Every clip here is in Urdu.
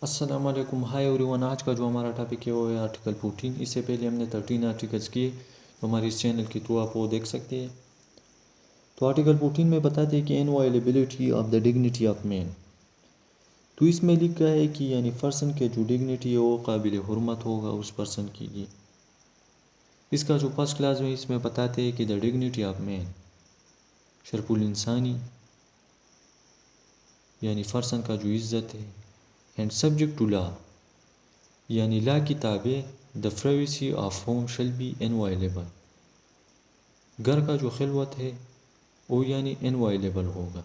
السلام علیکم، ہائی ایوری ون۔ آج کا جو ہمارا ٹاپک ہے وہ ہے آرٹیکل 14۔ اس سے پہلے ہم نے 13 آرٹیکلس کیے، تو ہمارے اس چینل کے تھرو آپ وہ دیکھ سکتے ہیں۔ تو آرٹیکل 14 میں بتاتے ہیں کہ انوائلیبلٹی آف دا ڈگنیٹی آف مین۔ تو اس میں لکھا ہے کہ یعنی پرسن کے جو ڈگنیٹی ہے وہ قابل حرمت ہوگا اس پرسن کے لیے۔ اس کا جو فرسٹ کلاس میں اس میں بتاتے ہیں کہ دا ڈگنیٹی آف مین شرف الانسانی، یعنی پرسن کا جو عزت ہے، اینڈ سبجیکٹ ٹو لا، یعنی لا کی تابع، دا پرائیویسی آف ہوم شل بی انوائلیبل، گھر کا جو خلوت ہے وہ یعنی انوائلیبل ہوگا۔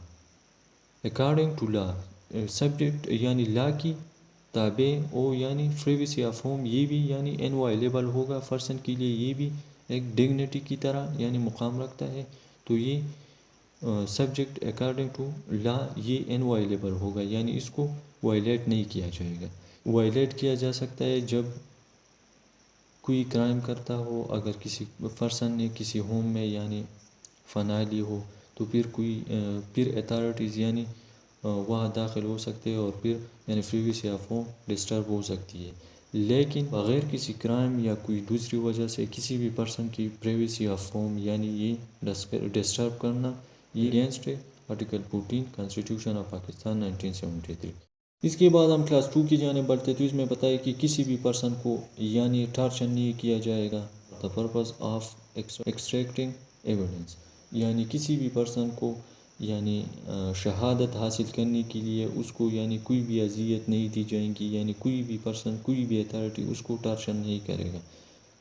اکارڈنگ ٹو لا، سبجیکٹ یعنی لا کی تابع، او یعنی پرائیویسی آف ہوم یہ بھی یعنی انوائلیبل ہوگا پرسن کے لیے، یہ بھی ایک ڈگنیٹی کی طرح یعنی مقام رکھتا ہے۔ تو یہ سبجیکٹ اکارڈنگ ٹو لا یہ انوائلیبل ہوگا، یعنی اس کو وائلیٹ نہیں کیا جائے گا۔ وائلیٹ کیا جا سکتا ہے جب کوئی کرائم کرتا ہو، اگر کسی پرسن نے کسی ہوم میں یعنی فنا لی ہو، تو پھر اتھارٹیز یعنی وہاں داخل ہو سکتے ہیں اور پھر یعنی پرائیویسی آف ہوم ڈسٹرب ہو سکتی ہے۔ لیکن بغیر کسی کرائم یا کوئی دوسری وجہ سے کسی بھی پرسن کی پرائیویسی آف ہوم یعنی یہ ڈسٹرب کرنا، یہ اگینسٹ ہے آرٹیکل 14 کانسٹیٹیوشن آف پاکستان 1973۔ اس کے بعد ہم کلاس 2 کی جانب بڑھتے، تو اس میں بتایا کہ کسی بھی پرسن کو یعنی ٹارچر نہیں کیا جائے گا the purpose of extracting evidence, یعنی کسی بھی پرسن کو یعنی شہادت حاصل کرنے کے لیے اس کو یعنی کوئی بھی اذیت نہیں دی جائیں گی، یعنی کوئی بھی پرسن کوئی بھی اتھارٹی اس کو ٹارچر نہیں کرے گا۔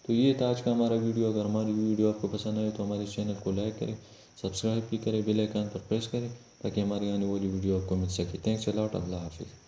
تو یہ تھا آج کا ہمارا ویڈیو۔ اگر ہماری ویڈیو آپ کو پسند آئے تو ہمارے چینل کو لائک کریں، سبسکرائب بھی کریں، بیل آئیکن پر پریس کریں تاکہ ہماری آنے والی ویڈیو آپ کو مل سکے۔ تھینکس اے لاٹ، اللہ حافظ۔